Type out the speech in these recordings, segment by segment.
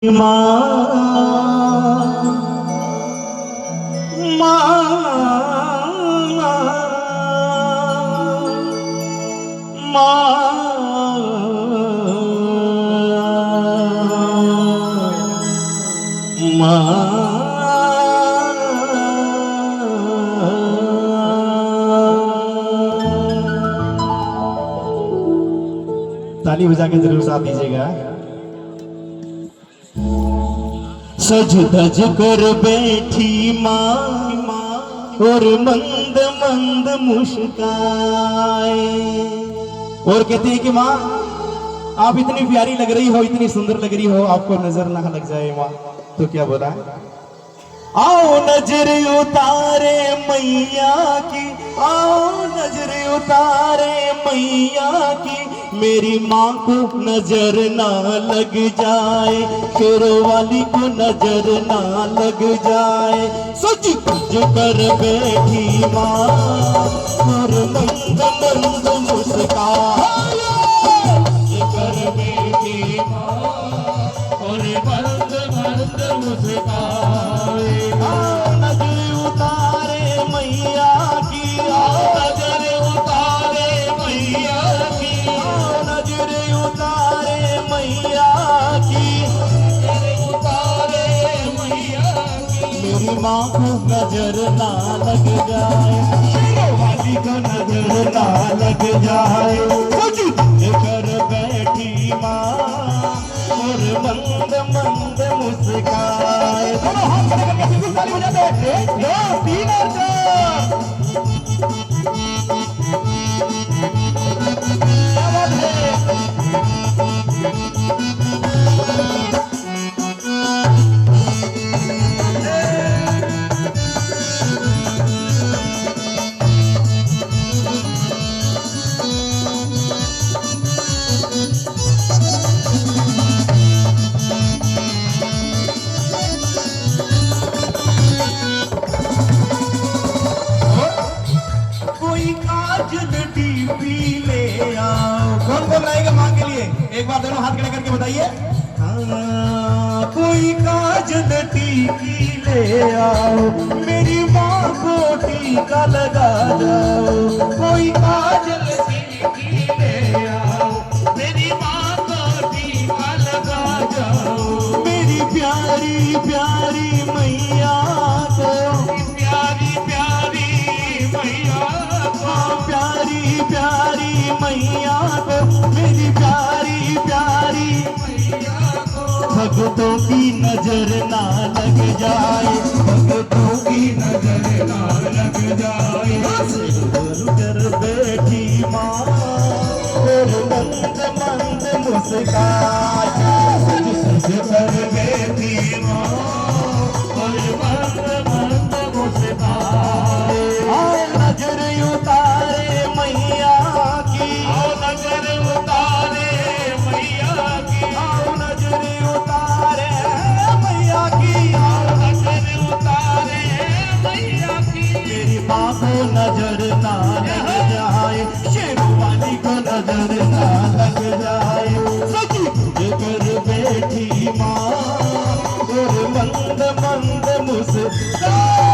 ताली बजा के जरूर साथ दीजिएगा। सज धज कर बैठी माँ और मंद मंद मुस्काए और कहती है कि माँ आप इतनी प्यारी लग रही हो, इतनी सुंदर लग रही हो, आपको नजर ना लग जाए माँ। तो क्या बोला है? आओ नजर उतारे मैया की, आओ नजर उतारे मैया की, मेरी माँ को नजर ना लग जाए, शेरों वाली को नजर ना लग जाए। सच कुछ कर बैठी माँ और मंद मंद मुस्काए, कर बैठी माँ और मंद मंद मुस्काए। आओ नजर उतारे मैया की, आओ नजर उतारे मैया की, आओ नजर उतारे मैया की, नजर उतारे मैया की, मेरी माँ को नजर ना लग जाए, शेरों वाली को नजर ना लग जाए। कर बैठी माँ और मंद मंद मुस्काए। दोनों हाथ खड़े करके बिल्कुल ताली बजाते हैं। 1 2 3 और 4। क्या बात है? कौन बोल रहा है माँ के लिए? एक बार दोनों हाथ खड़े करके बताइए। कोई काजल टीकी ले आओ, मेरी माँ को टीका लगा जाओ। कोई काजल टीकी ले आओ, मेरी माँ को टीका लगा जाओ। मेरी प्यारी प्यारी मैया को, प्यारी प्यारी मैया को, प्यारी प्यारी मैया को, मेरी प्यारी प्यारी मैया को, भक्तों की नजर ना लग जाए, भक्तों की नजर ना लग जाए। कर बैठी माँ और मंद मंद मुस्काए, सज कर बैठी माँ और मंद मंद मुस्काए। आओ नजर उतारे मैया की, आओ नजर उतारे मैया की, आओ नजर उतारे मैया की, आओ नजर उतारे मैया की, मेरी माँ को नजर ना लग जाए, शेरों वाली को नजर ना लग जाए। सजी कर बैठी माँ और मंद मंद मुस्काए।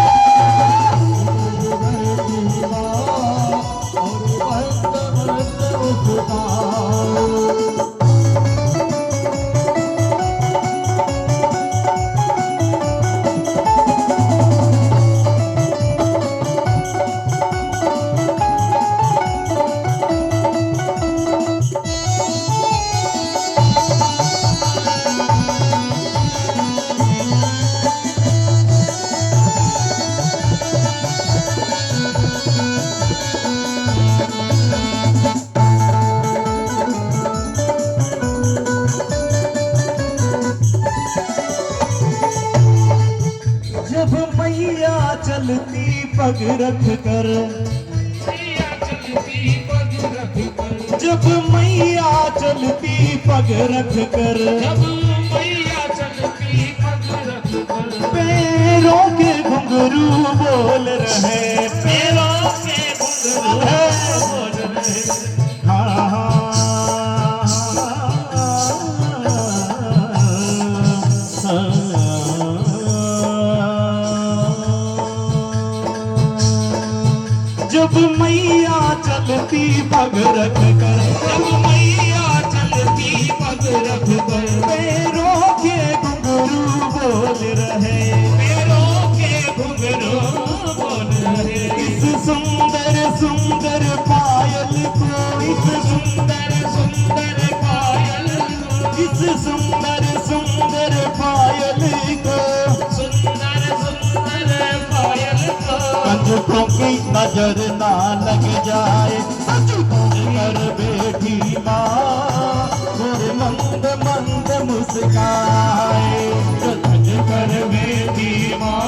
जब मैया चलती पग रख कर, जब मैया चलती पग रख कर, जब मैया चलती पग रख कर, पैरों के घुंघरू बोल रहे, पैरों के घुंघरू बोल रहे। हाँ जब मैया चलती पग रख कर, जब मैया चलती पग रख कर, पैरों के घुंघरू बोल रहे, पैरों के घुंघरू बोल रहे। इस सुंदर सुंदर पायल को, इस सुंदर सुंदर पायल को, इस सुंदर सुंदर पायल को, सुंदर सुंदर पायल को, कंजकों की नजर ना लग जाए, सच कर बैठी माँ और मंद मंद मुस्काए, सज कर बैठी माँ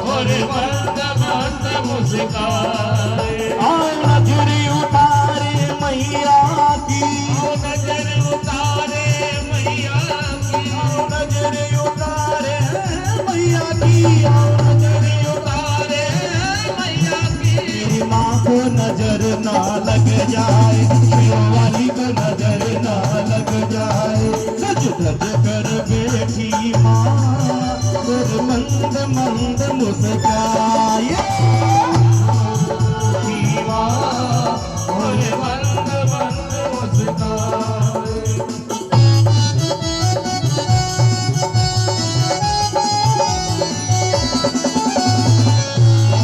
और मंद मंद मुस्काए। आओ नजर उतारे मैया की, नजर उतारे मैया की, आओ नजर उतारे मैया की, आओ नजर उतारे मैया की। मेरी माँ को नजर ना लग जाए, शेरों वाली को नजर ना लग जाए, सज धज कर बैठी माँ और मंद मंद मुस्काए। दीवा और मंद मंद मुस्काए।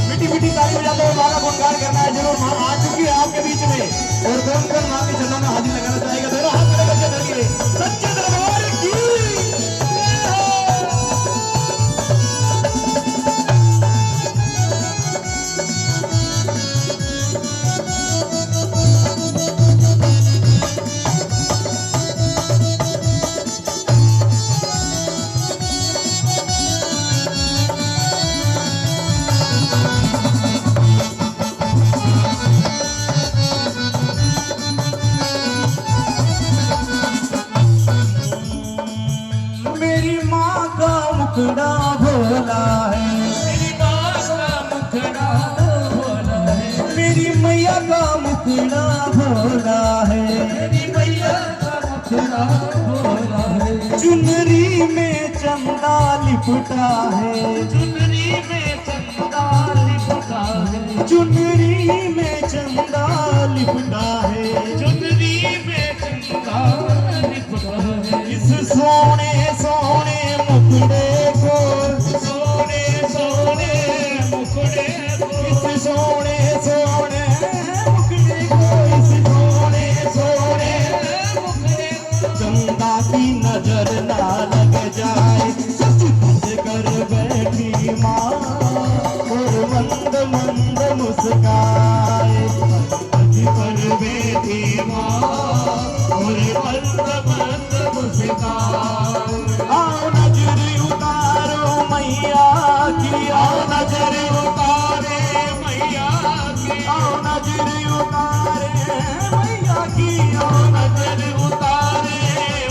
मीठी मीठी ताली बजाते हुए माँ का गुणगान करना है। जरूर माँ आ चुकी है आपके बीच में, और कौन कौन माँ के चरणों में हाजिर लगाना चाहेगा, दोनों हाथ खड़े करके धरिए। सच्चे दरबार की मेरी माँ का मुखड़ा भोला है, मेरी माँ का मुखड़ा भोला है, मेरी मैया का मुखड़ा भोला है, मेरी मैया का मुखड़ा भोला है। चुनरी में चंदा लिपटा है, चुनरी में चंदा लिपटा है, चुनरी में चंदा लिपटा है, चुनरी में चंदा लिपटा है। इस सोने सोने मुखड़े को, सोने सोने मुखड़े को, इस सोने सोने मुखड़े को, इस सोने सोने मुखड़े को, चंदा की नजर ना लग जाए, सच सच कर बैठी माँ और मंद मंद मुस्काए, सज कर बैठी माँ और मंद मंद मुस्काए। आओ नजर उतारो मैया की, आओ नजर उतारे मैया की, आओ नजर उतारे मैया की, आओ नजर उतारे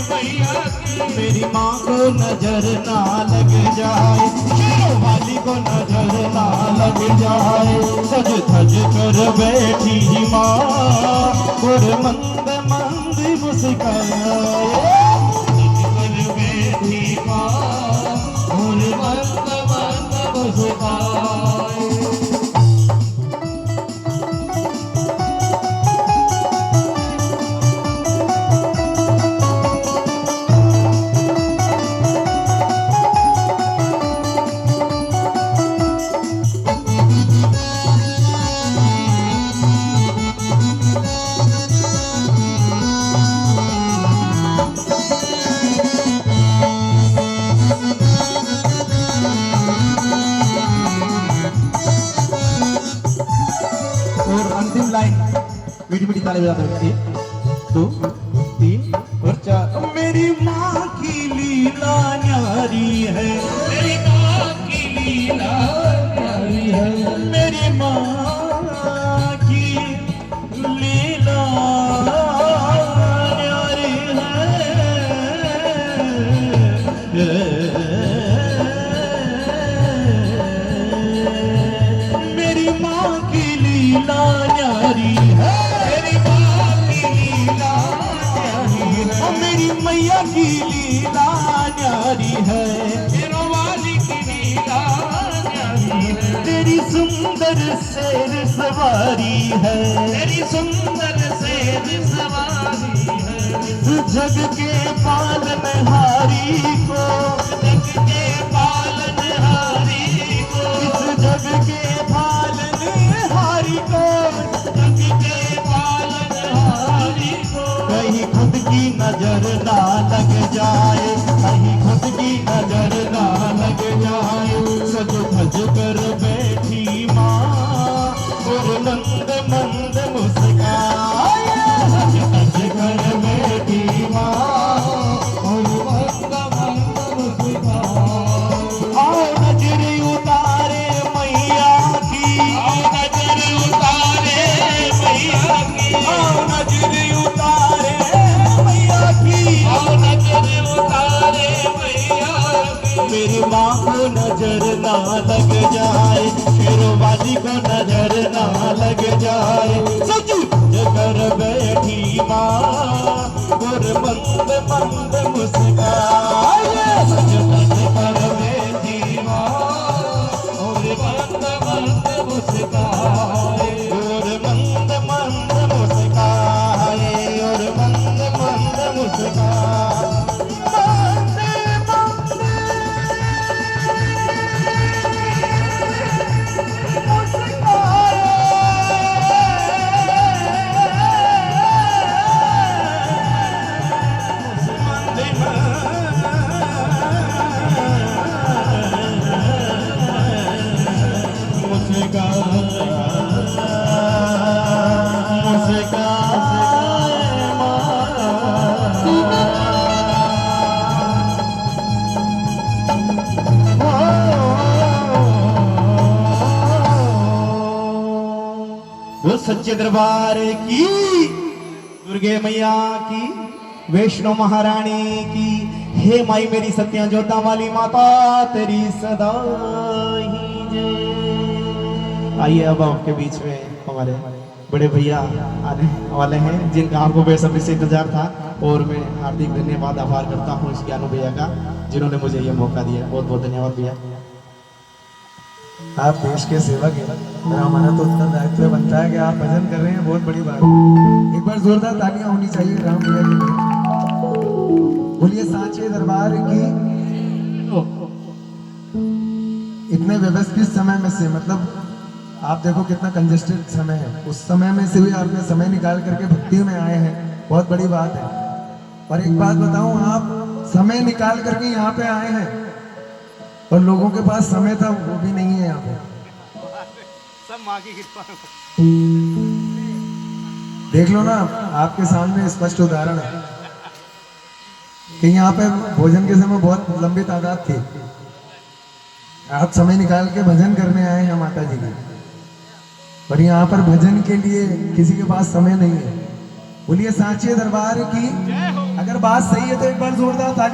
मैया की। मेरी माँ को नजर ना लग जाए, शेरों वाली को नजर ना लग जाए, सज धज कर बैठी माँ और मंद मंद मुस्काए। सज कर बैठी माँ और मंद मंद मुस्काए। और अंतिम लाइन मीठी मीठी ताली बजाते हुए, 1 2 3 और 4। मेरी माँ की लीला न्यारी है, मेरी माँ की लीला प्यारी है, मेरी माँ की लीला न्यारी है, मेरी माँ की लीला न्यारी है, मेरी माँ की लीला प्यारी है, और मेरी मैया की लीला न्यारी है, शेर सवारी है, तेरी सुंदर शेर सवारी है। इस जग के पालनहारी को, जग के पालनहारी को, इस जग के पालनहारी को, जग के पालनहारी को। कहीं खुद की नजर ना लग जाए, कहीं खुद की नजर ना लग जाए। सज धज कर बैठी माँ और मंद मंद मुस्काए, सज धज कर बैठी माँ और मंद मंद मुस्काए। आओ नजर उतारे मैया की, आओ नजर उतारे मैया की, आओ नजर उतारे मैया की, आओ नजर उतारे मैया की। मेरी माँ को नजर ना लग जाए, शेरवाली को नजर ना लग जाए। सच कर बैठी माँ और मंद मंद मुस्काए, सच कर बैठी माँ और मंद मंद मुस्काए, और मंद मंद मुस्काए, और मंद मंद मुस्काए। वो सच्चे दरबार की, दुर्गे मैया की, वैष्णो महारानी की। हे माई मेरी सत्या जोता वाली माता, तेरी सदा ही जय। आइए अब आपके बीच में हमारे बड़े भैया आने वाले हैं, जिनका आपको बेसब्री से इंतजार था। और मैं हार्दिक धन्यवाद आभार करता हूँ इस ज्ञानू भैया का, जिन्होंने मुझे ये मौका दिया। बहुत बहुत धन्यवाद भैया। आप देश के सेवक हैं और हमारा तो उतना दायित्व बनता है कि आप भजन कर रहे हैं, बहुत बड़ी बात है। एक बार जोरदार तालियां होनी चाहिए राम भैया के लिए। बोलिए सांचे दरबार की। इतने व्यवस्थित समय में से, मतलब आप देखो कितना कंजेस्टेड समय है, उस समय में से भी आपने समय निकाल करके भक्ति में आए हैं, बहुत बड़ी बात है। और एक बात बताऊं, आप समय निकाल करके यहाँ पे आए हैं और लोगों के पास समय था वो भी नहीं है यहाँ पे। सब माँ की कृपा। देख लो ना, आपके सामने स्पष्ट उदाहरण है कि यहाँ पे भोजन के समय बहुत लंबी तादाद थी। आप समय निकाल के भजन करने आए हैं माता जी की, और यहाँ पर भजन के लिए किसी के पास समय नहीं है। बोलिए सांचे दरबार की। अगर बात सही है तो एक बार जोरदार ताली।